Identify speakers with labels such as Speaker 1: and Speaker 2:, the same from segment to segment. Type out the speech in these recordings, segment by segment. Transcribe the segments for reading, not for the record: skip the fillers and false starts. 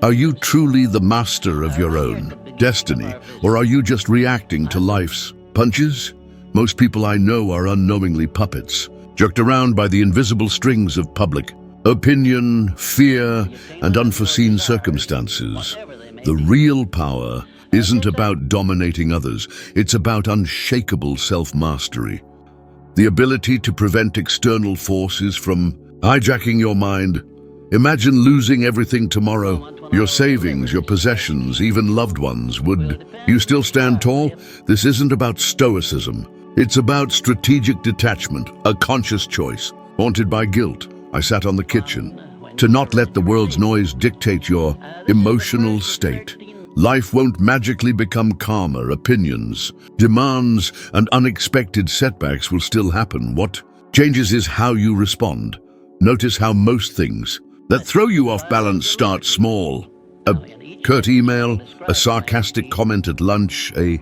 Speaker 1: Are you truly the master of your own destiny, or are you just reacting to life's punches? Most people I know are unknowingly puppets, jerked around by the invisible strings of public opinion, fear, and unforeseen circumstances. The real power isn't about dominating others, it's about unshakable self-mastery. The ability to prevent external forces from hijacking your mind. Imagine losing everything tomorrow, your savings, your possessions, even loved ones. Would you still stand tall? This isn't about stoicism. It's about strategic detachment, a conscious choice. Haunted by guilt, I sat on the kitchen. To not let the world's noise dictate your emotional state. Life won't magically become calmer. Opinions, demands, and unexpected setbacks will still happen. What changes is how you respond. Notice how most things that throw you off balance start small. A curt email, a sarcastic comment at lunch, a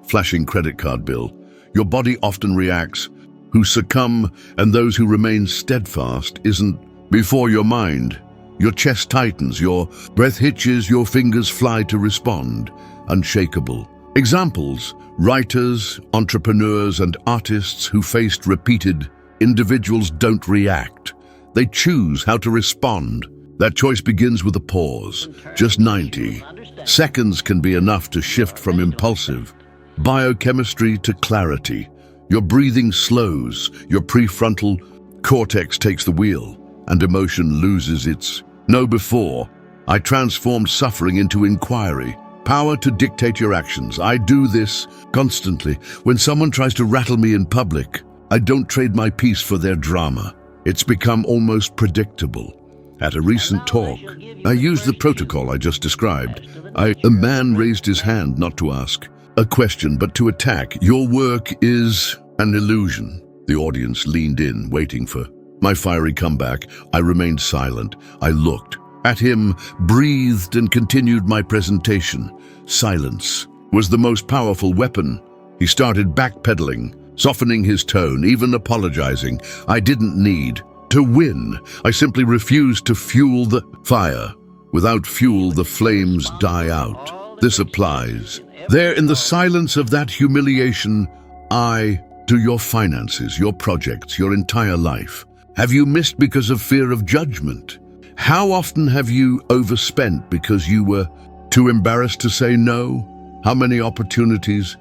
Speaker 1: flashing credit card bill. Your body often reacts. Who succumb and those who remain steadfast isn't before your mind. Your chest tightens, your breath hitches, your fingers fly to respond. Unshakable. Examples: writers, entrepreneurs, and artists who faced repeated individuals don't react. They choose how to respond. That choice begins with a pause. Just 90 seconds can be enough to shift from impulsive biochemistry to clarity. Your breathing slows, your prefrontal cortex takes the wheel, and emotion loses its know before. I transformed suffering into inquiry, power to dictate your actions. I do this constantly. When someone tries to rattle me in public, I don't trade my peace for their drama. It's become almost predictable. At a recent talk, I used the protocol I just described. A man raised his hand not to ask a question, but to attack. Your work is an illusion. The audience leaned in, waiting for my fiery comeback. I remained silent. I looked at him, breathed, and continued my presentation. Silence was the most powerful weapon. He started backpedaling, softening his tone, even apologizing. I didn't need to win. I simply refused to fuel the fire. Without fuel, the flames die out. This applies. There, in the silence of that humiliation, to your finances, your projects, your entire life. Have you missed because of fear of judgment? How often have you overspent because you were too embarrassed to say no? How many opportunities?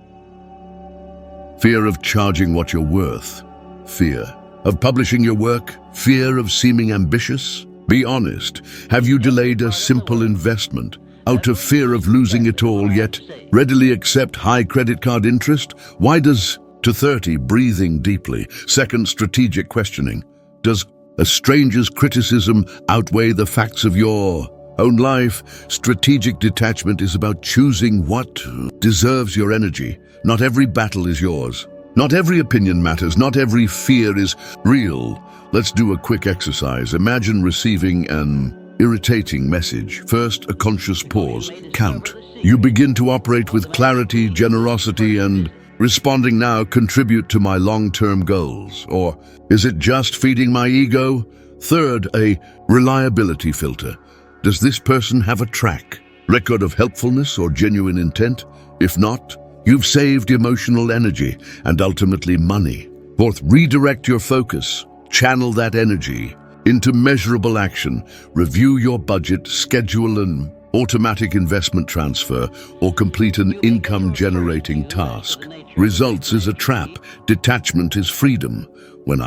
Speaker 1: Fear of charging what you're worth. Fear of publishing your work. Fear of seeming ambitious. Be honest. Have you delayed a simple investment out of fear of losing it all, yet readily accept high credit card interest? Why does to 30 breathing deeply? Second, strategic questioning. Does a stranger's criticism outweigh the facts of your own life? Strategic detachment is about choosing what deserves your energy. Not every battle is yours. Not every opinion matters. Not every fear is real. Let's do a quick exercise. Imagine receiving an irritating message. First, a conscious pause. Count. You begin to operate with clarity, generosity, and responding now contribute to my long-term goals? Or is it just feeding my ego? Third, a reliability filter. Does this person have a track record of helpfulness or genuine intent? If not, you've saved emotional energy and ultimately money. Fourth, redirect your focus. Channel that energy into measurable action. Review your budget, schedule an automatic investment transfer, or complete an income-generating task. Results is a trap. Detachment is freedom. When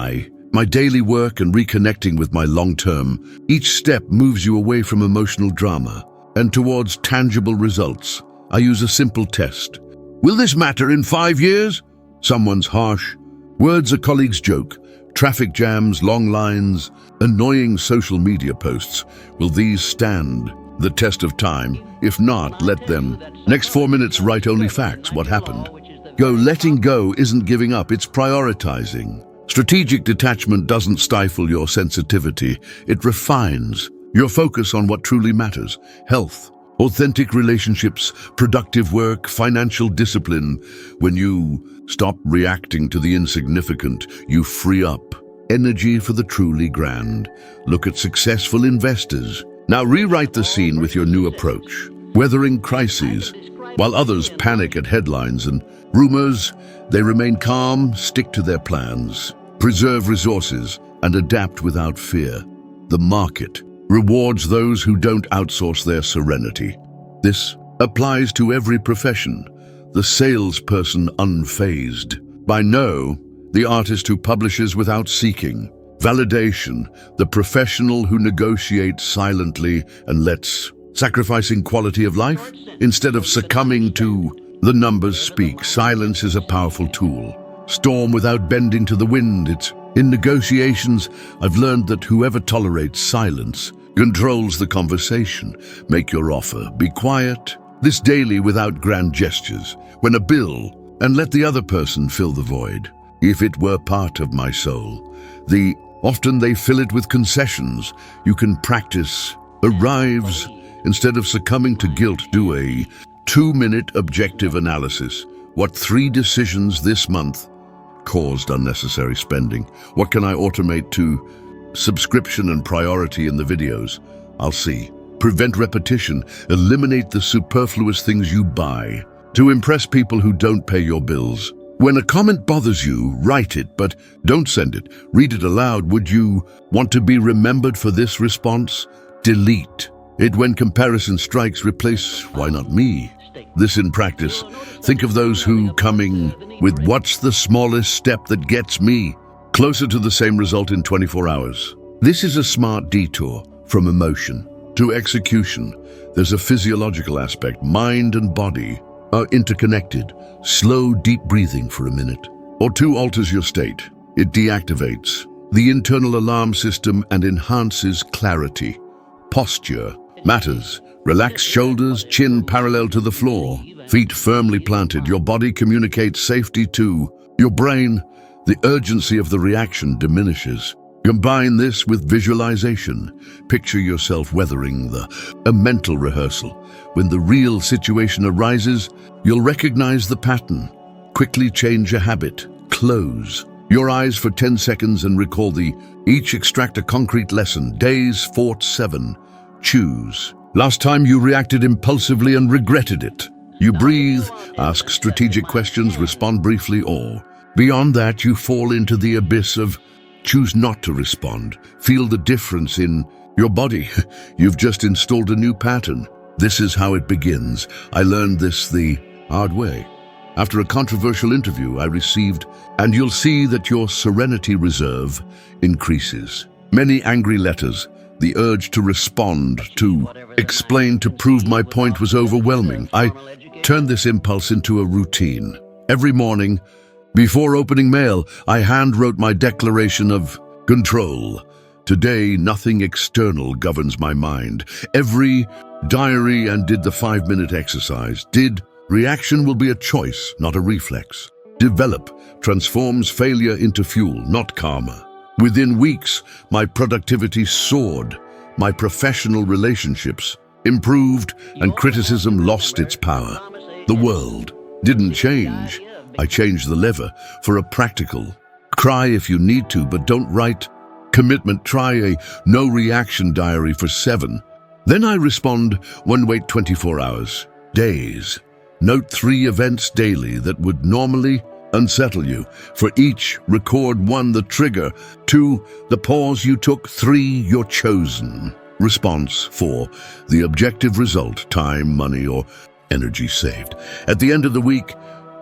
Speaker 1: my daily work and reconnecting with my long-term, each step moves you away from emotional drama and towards tangible results. I use a simple test. Will this matter in 5 years? Someone's harsh words, a colleague's joke, traffic jams, long lines, annoying social media posts. Will these stand the test of time? If not, let them. Next 4 minutes, write only facts. What happened? Letting go isn't giving up, it's prioritizing. Strategic detachment doesn't stifle your sensitivity. It refines your focus on what truly matters. Health, authentic relationships, productive work, financial discipline. When you stop reacting to the insignificant, you free up energy for the truly grand. Look at successful investors. Now rewrite the scene with your new approach. Weathering crises. While others panic at headlines and rumors, they remain calm, stick to their plans, preserve resources, and adapt without fear. The market rewards those who don't outsource their serenity. This applies to every profession. The salesperson unfazed by no, the artist who publishes without seeking validation, the professional who negotiates silently and lets sacrificing quality of life instead of succumbing to the numbers speak. Silence is a powerful tool. Storm without bending to the wind. It's in negotiations, I've learned that whoever tolerates silence controls the conversation. Make your offer. Be quiet. This daily without grand gestures. When a bill, and let the other person fill the void. If it were part of my soul. Often they fill it with concessions. You can practice. Arrives. Instead of succumbing to guilt, do a 2-minute objective analysis. What 3 decisions this month caused unnecessary spending? What can I automate to subscription and priority in the videos? I'll see. Prevent repetition. Eliminate the superfluous things you buy to impress people who don't pay your bills. When a comment bothers you, write it, but don't send it. Read it aloud. Would you want to be remembered for this response? Delete it when comparison strikes. Replace, why not me? This in practice. Think of those who coming with what's the smallest step that gets me closer to the same result in 24 hours. This is a smart detour from emotion to execution. There's a physiological aspect. Mind and body are interconnected. Slow, deep breathing for a minute or 2 alters your state. It deactivates the internal alarm system and enhances clarity. Posture matters. Relaxed shoulders, chin parallel to the floor, feet firmly planted. Your body communicates safety to your brain. The urgency of the reaction diminishes. Combine this with visualization. Picture yourself weathering a mental rehearsal. When the real situation arises, you'll recognize the pattern. Quickly change a habit. Close your eyes for 10 seconds and recall each extract a concrete lesson. Days 4 to 7. Choose. Last time you reacted impulsively and regretted it. You breathe, ask strategic questions, respond briefly, or beyond that you fall into the abyss of choose not to respond. Feel the difference in your body. You've just installed a new pattern. This is how it begins. I learned this the hard way. After a controversial interview I received, and you'll see that your serenity reserve increases. Many angry letters. The urge to respond, to explain, to prove my point was overwhelming. I turned this impulse into a routine. Every morning, before opening mail, I handwrote my declaration of control. Today, nothing external governs my mind. Every diary and did the 5-minute exercise. Reaction will be a choice, not a reflex. Develop transforms failure into fuel, not karma. Within weeks, my productivity soared, my professional relationships improved, and criticism lost its power. The world didn't change. I changed the lever for a practical. Cry if you need to, but don't write. Commitment. Try a no-reaction diary for 7. Then I respond, wait 24 hours. Days. Note 3 events daily that would normally unsettle you. For each, record 1, the trigger, 2, the pause you took, 3, your chosen response, 4, the objective result, time, money, or energy saved. At the end of the week,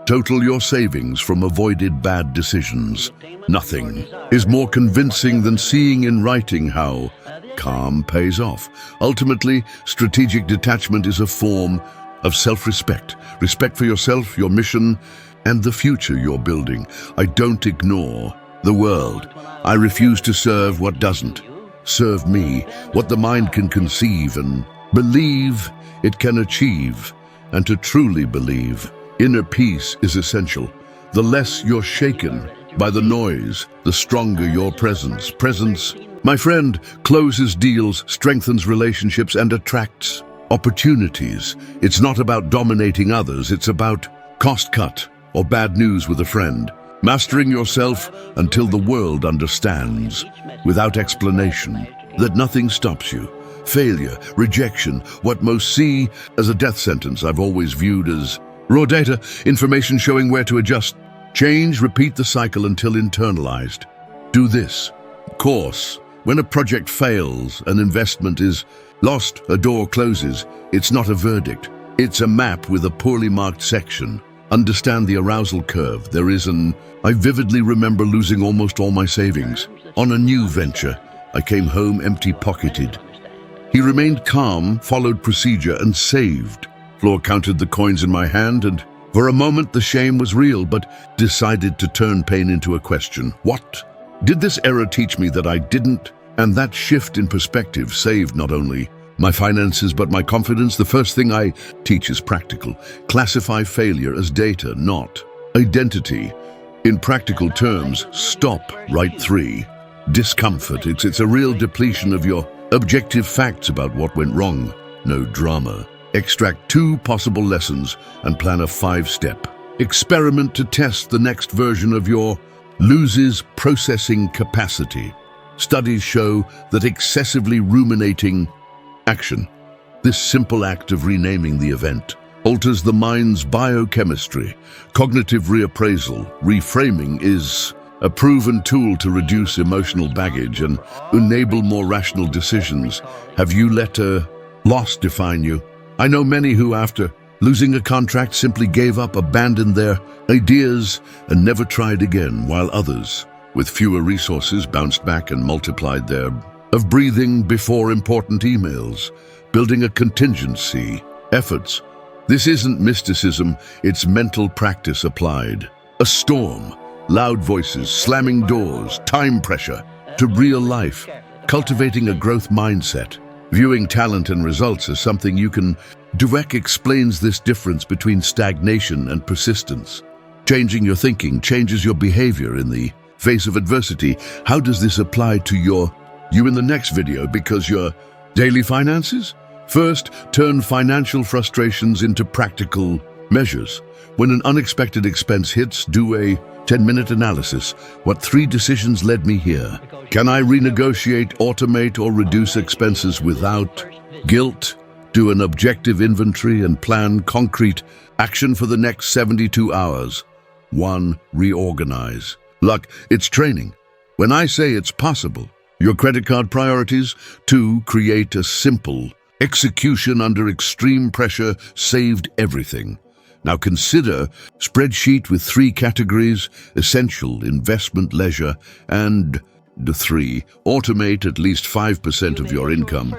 Speaker 1: total your savings from avoided bad decisions. Nothing is more convincing than seeing in writing how calm pays off. Ultimately, strategic detachment is a form of self-respect. Respect for yourself, your mission, and the future you're building. I don't ignore the world. I refuse to serve what doesn't serve me, what the mind can conceive and believe it can achieve. And to truly believe, inner peace is essential. The less you're shaken by the noise, the stronger your presence. Presence, my friend, closes deals, strengthens relationships, and attracts opportunities. It's not about dominating others, it's about cost cut or bad news with a friend. Mastering yourself until the world understands, without explanation, that nothing stops you. failure, rejection, what most see as a death sentence I've always viewed as raw data, information showing where to adjust, change, repeat the cycle until internalized. Do this. Course. When a project fails, an investment is lost, a door closes, it's not a verdict. It's a map with a poorly marked section. Understand the arousal curve. I vividly remember losing almost all my savings. On a new venture, I came home empty-pocketed. He remained calm, followed procedure, and saved. Floor counted the coins in my hand, and for a moment the shame was real, but decided to turn pain into a question. What did this error teach me that I didn't? And that shift in perspective saved not only my finances, but my confidence. The first thing I teach is practical. Classify failure as data, not identity. In practical terms, stop. Right 3. Discomfort. It's a real depletion of your objective facts about what went wrong. No drama. Extract 2 possible lessons and plan a 5-step experiment to test the next version of your loses processing capacity. Studies show that excessively ruminating action, this simple act of renaming the event, alters the mind's biochemistry. Cognitive reappraisal, reframing, is a proven tool to reduce emotional baggage and enable more rational decisions. Have you let a loss define you? I know many who, after losing a contract, simply gave up, abandoned their ideas, and never tried again, while others, with fewer resources, bounced back and multiplied their of breathing before important emails, building a contingency, efforts. This isn't mysticism, it's mental practice applied. A storm, loud voices, slamming doors, time pressure, to real life, cultivating a growth mindset. Viewing talent and results as something you can direct explains this difference between stagnation and persistence. Changing your thinking changes your behavior in the face of adversity. How does this apply to you in the next video? Because your daily finances? First, turn financial frustrations into practical measures. When an unexpected expense hits, do a 10-minute analysis. What 3 decisions led me here? Can I renegotiate, automate, or reduce expenses without guilt? Do an objective inventory and plan concrete action for the next 72 hours. 1. Reorganize. Luck, it's training. When I say it's possible, your credit card priorities. 2. Create a simple execution under extreme pressure saved everything. Now consider spreadsheet with 3 categories: essential, investment, leisure, and 3. Automate at least 5% of your income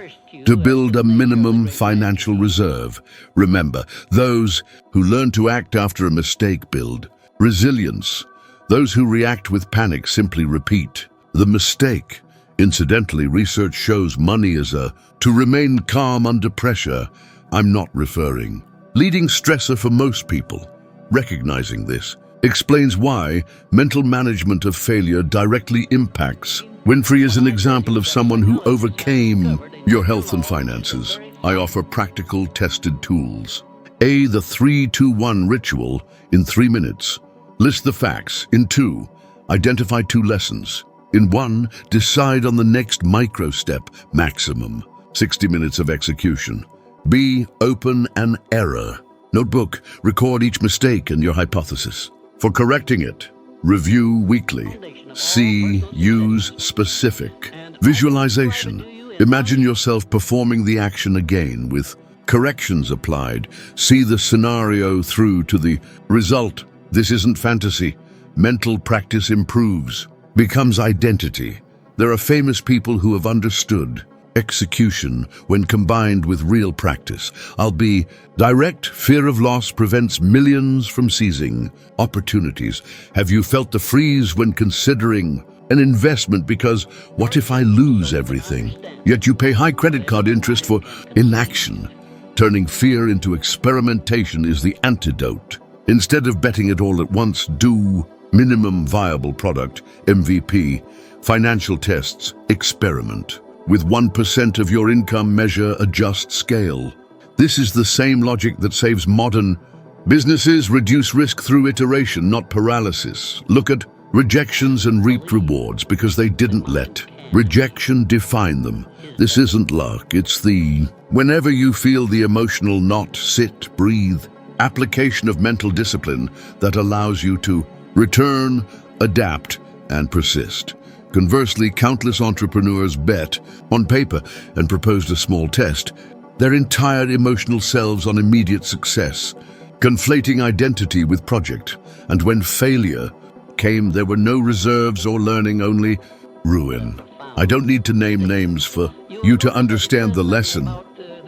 Speaker 1: to build a minimum financial reserve. Remember, those who learn to act after a mistake build resilience. Those who react with panic simply repeat the mistake. Incidentally, research shows money is to remain calm under pressure. I'm not referring leading stressor for most people. Recognizing this explains why mental management of failure directly impacts. Winfrey is an example of someone who overcame your health and finances. I offer practical, tested tools. A. The 3-2-1 ritual in 3 minutes. List the facts. In 2, identify 2 lessons. In 1, decide on the next micro step, maximum 60 minutes of execution. B. Open an error. Notebook, record each mistake and your hypothesis. For correcting it, review weekly. C. Use specific visualization. Imagine yourself performing the action again with corrections applied. See the scenario through to the result. This isn't fantasy. Mental practice improves, becomes identity. There are famous people who have understood execution when combined with real practice. I'll be direct. Fear of loss prevents millions from seizing opportunities. Have you felt the freeze when considering an investment because what if I lose everything? Yet you pay high credit card interest for inaction. Turning fear into experimentation is the antidote. Instead of betting it all at once, do minimum viable product, MVP, financial tests, experiment. With 1% of your income, measure, adjust, scale. This is the same logic that saves modern businesses. Reduce risk through iteration, not paralysis. Look at rejections and reaped rewards because they didn't let rejection define them. This isn't luck, it's the whenever you feel the emotional knot, sit, breathe, application of mental discipline that allows you to return, adapt, and persist. Conversely, countless entrepreneurs bet on paper and proposed a small test, their entire emotional selves on immediate success, conflating identity with project. And when failure came, there were no reserves or learning, only ruin. I don't need to name names for you to understand the lesson.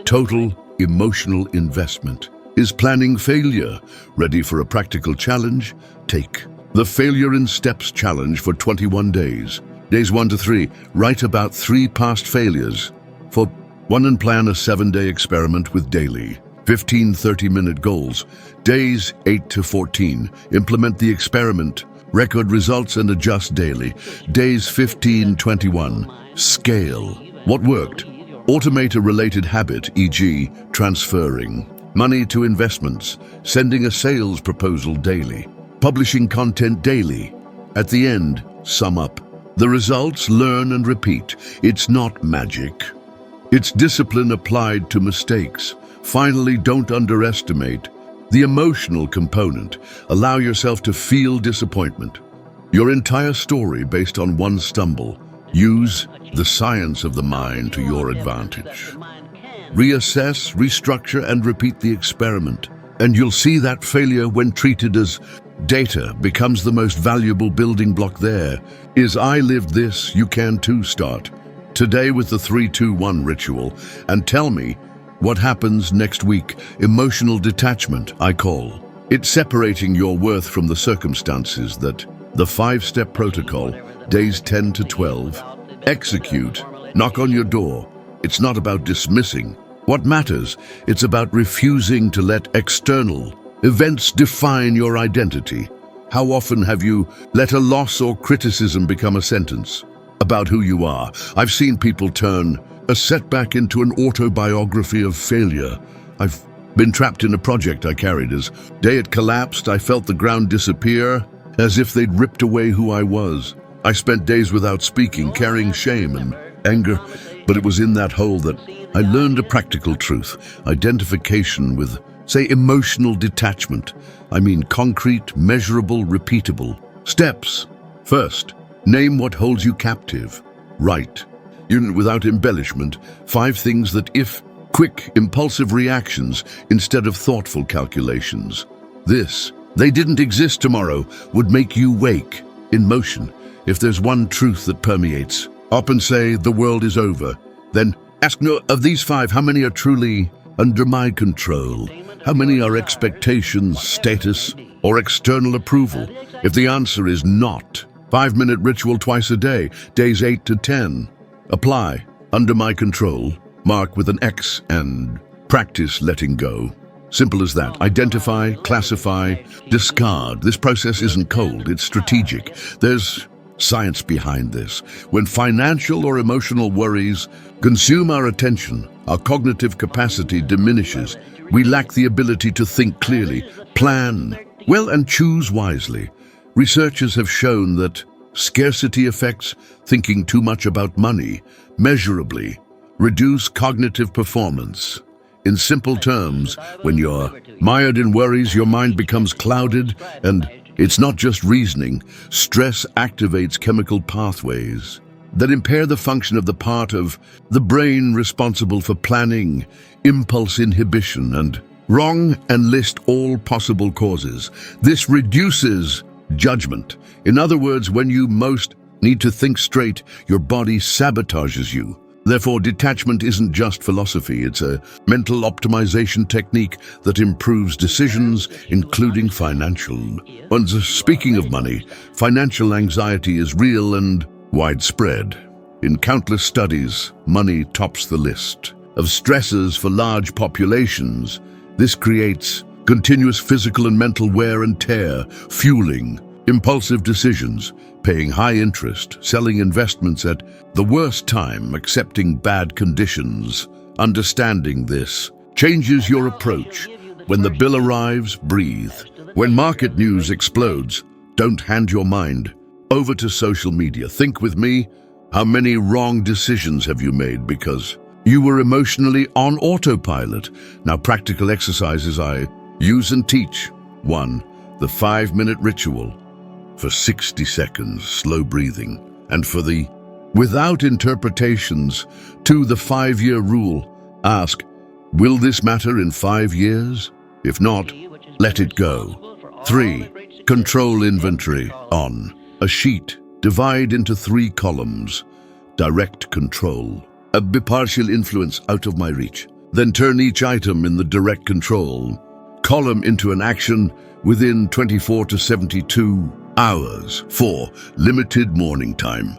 Speaker 1: Total emotional investment. Is planning failure? Ready for a practical challenge? Take the Failure in Steps Challenge for 21 days. Days 1 to 3, write about 3 past failures. For 1, and plan a 7-day experiment with daily 15 30-minute goals. Days 8 to 14, implement the experiment, record results and adjust daily. Days 15-21, scale. What worked? Automate a related habit, e.g. transferring money to investments, sending a sales proposal daily, publishing content daily. At the end, sum up the results, learn and repeat. It's not magic. It's discipline applied to mistakes. Finally, don't underestimate the emotional component. Allow yourself to feel disappointment. Your entire story based on one stumble. Use the science of the mind to your advantage. Reassess, restructure, and repeat the experiment. And you'll see that failure, when treated as data, becomes the most valuable building block there. Is I lived this, you can too. Start today with the 3-2-1 ritual and tell me what happens next week. Emotional detachment, I call it separating your worth from the circumstances. That the 5-step protocol, days 10 to 12. Execute, knock on your door. It's not about dismissing what matters, it's about refusing to let external events define your identity. How often have you let a loss or criticism become a sentence about who you are? I've seen people turn a setback into an autobiography of failure. I've been trapped in a project I carried. As day it collapsed, I felt the ground disappear, as if they'd ripped away who I was. I spent days without speaking, carrying shame and anger, but it was in that hole that I learned a practical truth. Identification with, say, emotional detachment. I mean concrete, measurable, repeatable steps. First, name what holds you captive. Write, without embellishment, 5 things that, if quick, impulsive reactions instead of thoughtful calculations. This, they didn't exist tomorrow, would make you wake, in motion. If there's one truth that permeates, up and say, the world is over. Then ask, no, of these 5, how many are truly under my control? How many are expectations, status, or external approval? If the answer is not, 5-minute ritual twice a day, days 8 to 10. Apply, under my control, mark with an X, and practice letting go. Simple as that. Identify, classify, discard. This process isn't cold, it's strategic. There's science behind this. When financial or emotional worries consume our attention, our cognitive capacity diminishes. We lack the ability to think clearly, plan well, and choose wisely. Researchers have shown that scarcity effects, thinking too much about money, measurably reduce cognitive performance. In simple terms, when you're mired in worries, your mind becomes clouded, and it's not just reasoning. Stress activates chemical pathways that impair the function of the part of the brain responsible for planning, impulse inhibition, and wrong, and list all possible causes. This reduces judgment. In other words, when you most need to think straight, your body sabotages you. Therefore, detachment isn't just philosophy, it's a mental optimization technique that improves decisions, including financial. And speaking of money, financial anxiety is real and widespread. In countless studies, money tops the list of stressors for large populations. This creates continuous physical and mental wear and tear, fueling impulsive decisions, paying high interest, selling investments at the worst time, accepting bad conditions. Understanding this changes your approach. When the bill arrives, breathe. When market news explodes, don't hand your mind over to social media. Think with me, How many wrong decisions have you made because you were emotionally on autopilot? Now, practical exercises I use and teach. 1. The 5-minute ritual. For 60 seconds, slow breathing. And for the without interpretations, 2. The 5-year rule. Ask, will this matter in 5 years? If not, let it go. 3. Control inventory. On a sheet, divide into 3 columns. Direct control. A bipartial influence out of my reach. Then turn each item in the direct control column into an action within 24 to 72 hours. 4. Limited morning time.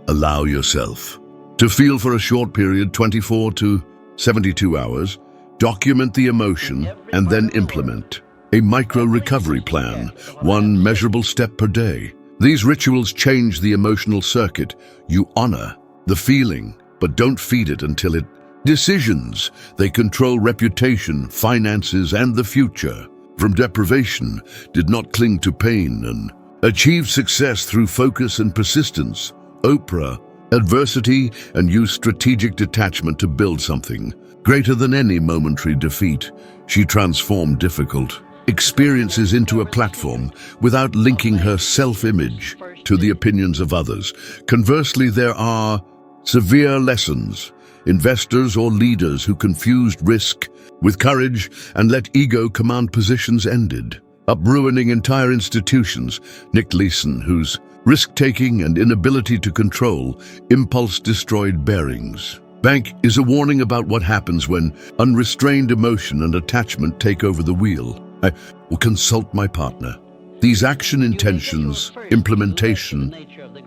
Speaker 1: Allow yourself to feel for a short period, 24 to 72 hours. Document the emotion and then implement a micro-recovery plan, 1 measurable step per day. These rituals change the emotional circuit. You honor the feeling, but don't feed it until it decisions. They control reputation, finances, and the future. From deprivation, did not cling to pain, and achieve success through focus and persistence. Oprah, adversity, and use strategic detachment to build something greater than any momentary defeat. She transformed difficult experiences into a platform without linking her self-image to the opinions of others. Conversely, there are severe lessons. Investors or leaders who confused risk with courage and let ego command positions ended up ruining entire institutions. Nick Leeson, whose risk-taking and inability to control impulse destroyed bearings. Bank is a warning about what happens when unrestrained emotion and attachment take over the wheel. I will consult my partner. These action intentions, implementation,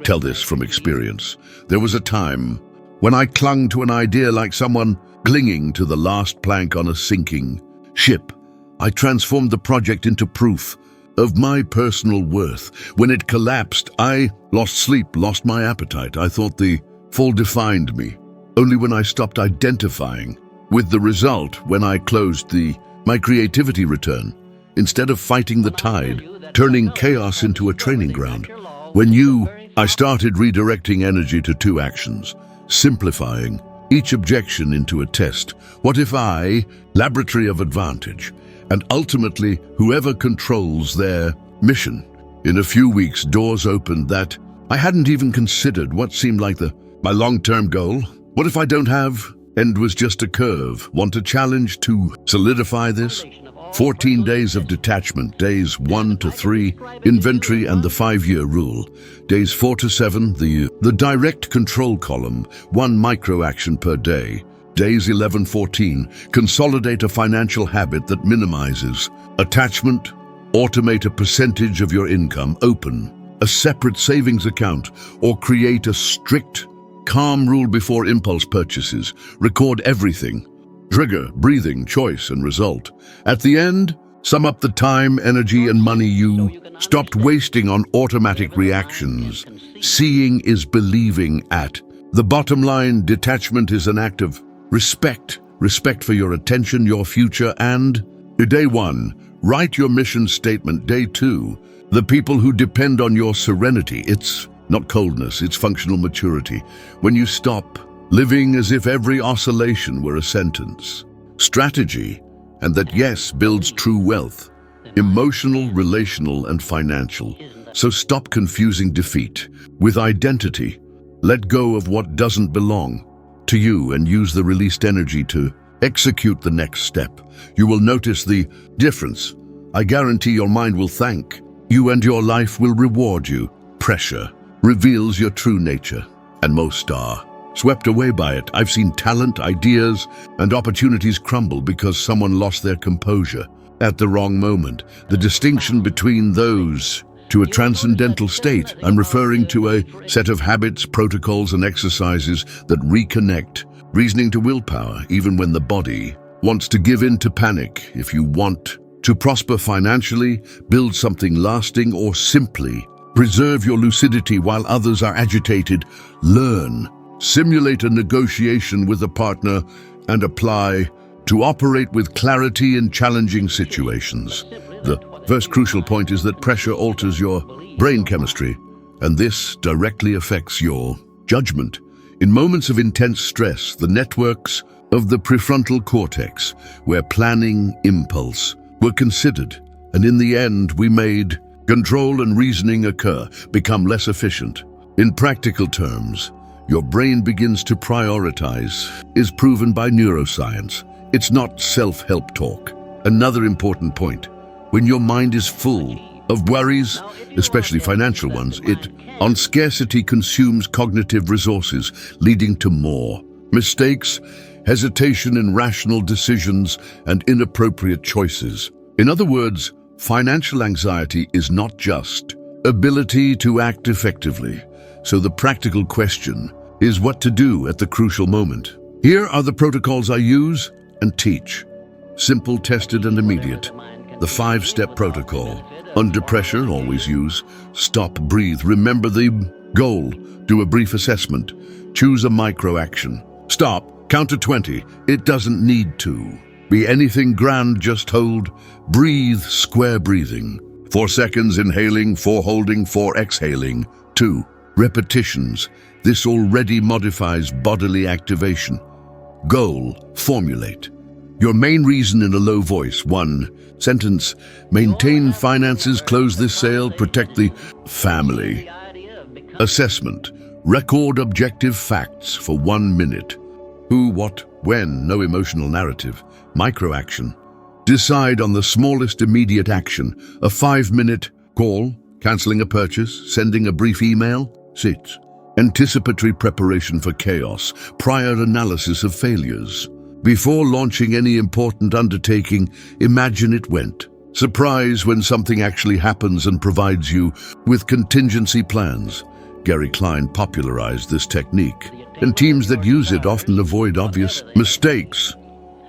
Speaker 1: tell this from experience. There was a time when I clung to an idea like someone clinging to the last plank on a sinking ship. I transformed the project into proof of my personal worth. When it collapsed, I lost sleep, lost my appetite. I thought the fall defined me. Only when I stopped identifying with the result, when I closed my creativity returned. Instead of fighting the tide, turning chaos into a training ground. I started redirecting energy to 2 actions, simplifying each objection into a test. What if laboratory of advantage, and ultimately whoever controls their mission. In a few weeks, doors opened that I hadn't even considered. What seemed like my long-term goal. What if I don't have? End was just a curve. Want a challenge to solidify this? 14 days of detachment, days 1 to 3, inventory and the 5-year rule. Days 4 to 7, the direct control column, 1 micro action per day. Days 11-14, consolidate a financial habit that minimizes attachment, automate a percentage of your income, open a separate savings account, or create a strict, calm rule before impulse purchases. Record everything. Trigger, breathing, choice, and result. At the end, sum up the time, energy, and money you stopped wasting on automatic reactions. Seeing is believing at. The bottom line, detachment is an act of respect. Respect for your attention, your future, and day 1, write your mission statement. Day 2, the people who depend on your serenity. It's not coldness, it's functional maturity. When you stop living as if every oscillation were a sentence. Strategy, and that yes builds true wealth. Emotional, relational, and financial. So stop confusing defeat with identity. Let go of what doesn't belong to you and use the released energy to execute the next step. You will notice the difference. I guarantee your mind will thank you and your life will reward you. Pressure reveals your true nature, and most are swept away by it. I've seen talent, ideas, and opportunities crumble because someone lost their composure at the wrong moment. The distinction between those to a transcendental state, I'm referring to a set of habits, protocols, and exercises that reconnect reasoning to willpower, even when the body wants to give in to panic. If you want to prosper financially, build something lasting, or simply preserve your lucidity while others are agitated, learn. Simulate a negotiation with a partner and apply to operate with clarity in challenging situations. The first crucial point is that pressure alters your brain chemistry, and this directly affects your judgment. In moments of intense stress, the networks of the prefrontal cortex, where planning, impulse, were considered, and in the end we made control and reasoning occur, become less efficient. In practical terms, your brain begins to prioritize, is proven by neuroscience. It's not self-help talk. Another important point, when your mind is full of worries, especially financial ones, it on scarcity consumes cognitive resources, leading to more mistakes, hesitation in rational decisions, and inappropriate choices. In other words, financial anxiety is not just ability to act effectively. So the practical question is what to do at the crucial moment. Here are the protocols I use and teach. Simple, tested, and immediate. The 5-step protocol. Under pressure, always use stop, breathe, remember the goal, do a brief assessment, choose a micro action. Stop, count to 20. It doesn't need to be anything grand, just hold, breathe, square breathing. 4 seconds inhaling, 4 holding, 4 exhaling. 2 repetitions. This already modifies bodily activation. Goal, formulate. Your main reason in a low voice. 1 sentence, maintain finances, close this sale, protect the family. Assessment, record objective facts for 1 minute. Who, what, when, no emotional narrative. Micro-action, decide on the smallest immediate action. A 5-minute call, canceling a purchase, sending a brief email. 6. Anticipatory preparation for chaos, prior analysis of failures. Before launching any important undertaking, imagine it went. Surprise when something actually happens and provides you with contingency plans. Gary Klein popularized this technique, and teams that use it often avoid obvious mistakes.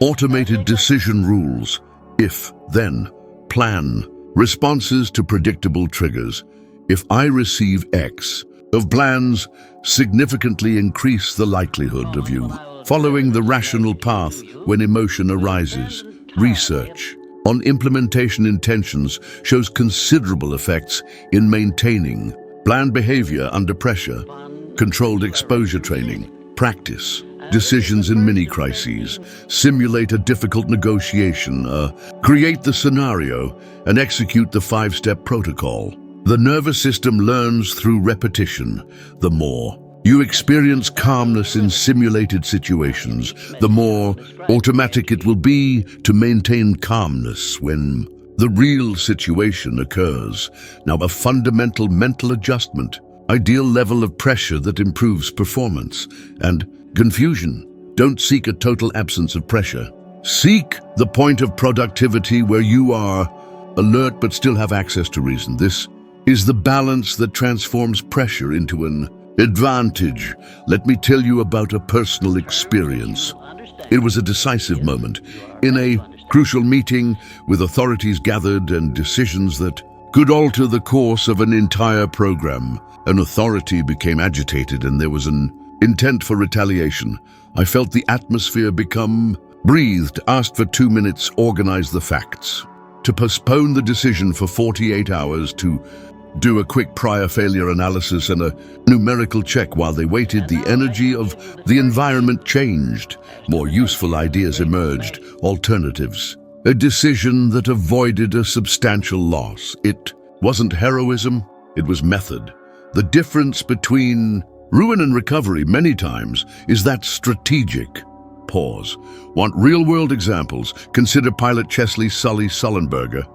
Speaker 1: Automated decision rules. If, then, plan. Responses to predictable triggers. If I receive X of plans, significantly increase the likelihood of you following the rational path when emotion arises. Research on implementation intentions shows considerable effects in maintaining planned behavior under pressure. Controlled exposure training. Practice decisions in mini-crises. Simulate a difficult negotiation. Create the scenario and execute the 5-step protocol. The nervous system learns through repetition. The more you experience calmness in simulated situations, the more automatic it will be to maintain calmness when the real situation occurs. Now, a fundamental mental adjustment, ideal level of pressure that improves performance, and confusion. Don't seek a total absence of pressure. Seek the point of productivity where you are alert but still have access to reason. This is the balance that transforms pressure into an advantage. Let me tell you about a personal experience. It was a decisive moment in a crucial meeting with authorities gathered and decisions that could alter the course of an entire program. An authority became agitated and there was an intent for retaliation. I felt the atmosphere become breathed, asked for 2 minutes, organized the facts. To postpone the decision for 48 hours, to do a quick prior failure analysis and a numerical check. While they waited, the energy of the environment changed. More useful ideas emerged, alternatives. A decision that avoided a substantial loss. It wasn't heroism, it was method. The difference between ruin and recovery many times is that strategic pause. Want real-world examples? Consider pilot Chesley Sully Sullenberger.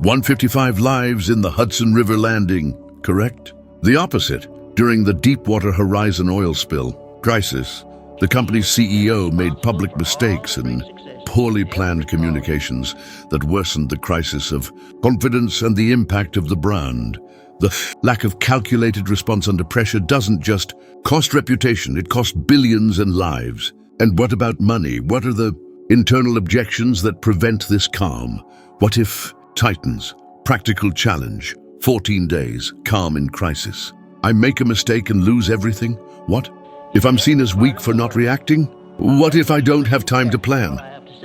Speaker 1: 155 lives in the Hudson River landing, correct? The opposite, during the Deepwater Horizon oil spill crisis, the company's CEO made public mistakes and poorly planned communications that worsened the crisis of confidence and the impact of the brand. The lack of calculated response under pressure doesn't just cost reputation, it costs billions and lives. And what about money? What are the internal objections that prevent this calm? What if Titans, practical challenge, 14 days, calm in crisis. I make a mistake and lose everything? What if I'm seen as weak for not reacting? What if I don't have time to plan?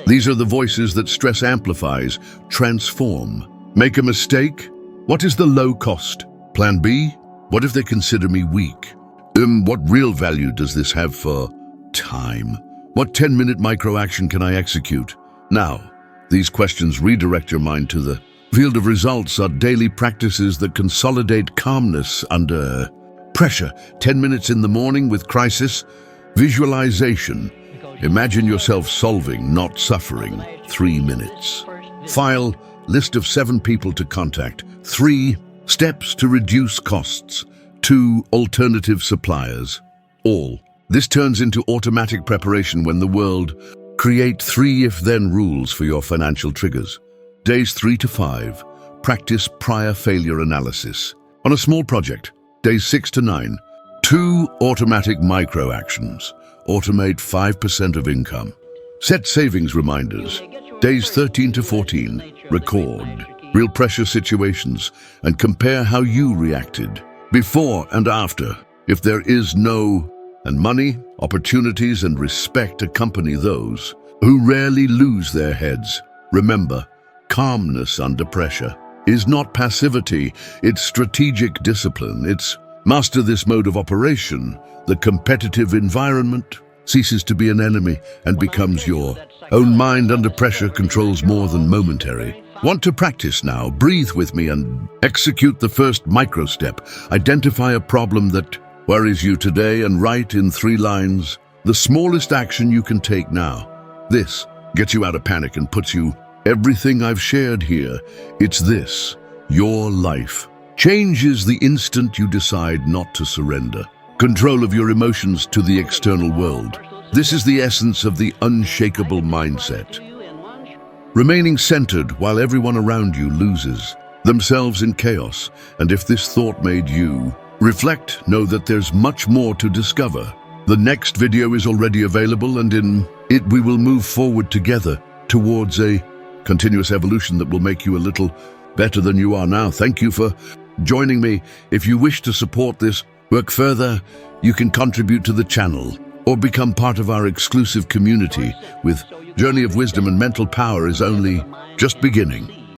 Speaker 1: These are the voices that stress amplifies. Transform. Make a mistake? What is the low cost? Plan B? What if they consider me weak? What real value does this have for time? What 10-minute micro-action can I execute? Now, these questions redirect your mind to the field of results are daily practices that consolidate calmness under pressure. 10 minutes in the morning with crisis. Visualization. Imagine yourself solving, not suffering. 3 minutes. File. List of 7 people to contact. 3 steps to reduce costs. 2 alternative suppliers. All. This turns into automatic preparation when the world. Create 3 if-then rules for your financial triggers. Days 3 to 5. Practice prior failure analysis. On a small project. Days 6 to 9. 2 automatic micro-actions. Automate 5% of income. Set savings reminders. Days 13 to 14. Record real pressure situations and compare how you reacted. Before and after. If there is no and money, opportunities and respect accompany those who rarely lose their heads. Remember, calmness under pressure is not passivity, it's strategic discipline. It's master this mode of operation. The competitive environment ceases to be an enemy and becomes your own mind under pressure controls more than momentary. Want to practice now? Breathe with me and execute the first micro step. Identify a problem that worries you today and write in 3 lines the smallest action you can take now. This gets you out of panic and puts you everything I've shared here. It's this. Your life changes the instant you decide not to surrender. Control of your emotions to the external world. This is the essence of the unshakable mindset. Remaining centered while everyone around you loses themselves in chaos. And if this thought made you reflect, know that there's much more to discover. The next video is already available, and in it we will move forward together towards a continuous evolution that will make you a little better than you are now. Thank you for joining me. If you wish to support this work further, you can contribute to the channel or become part of our exclusive community with Journey of Wisdom and Mental Power is only just beginning.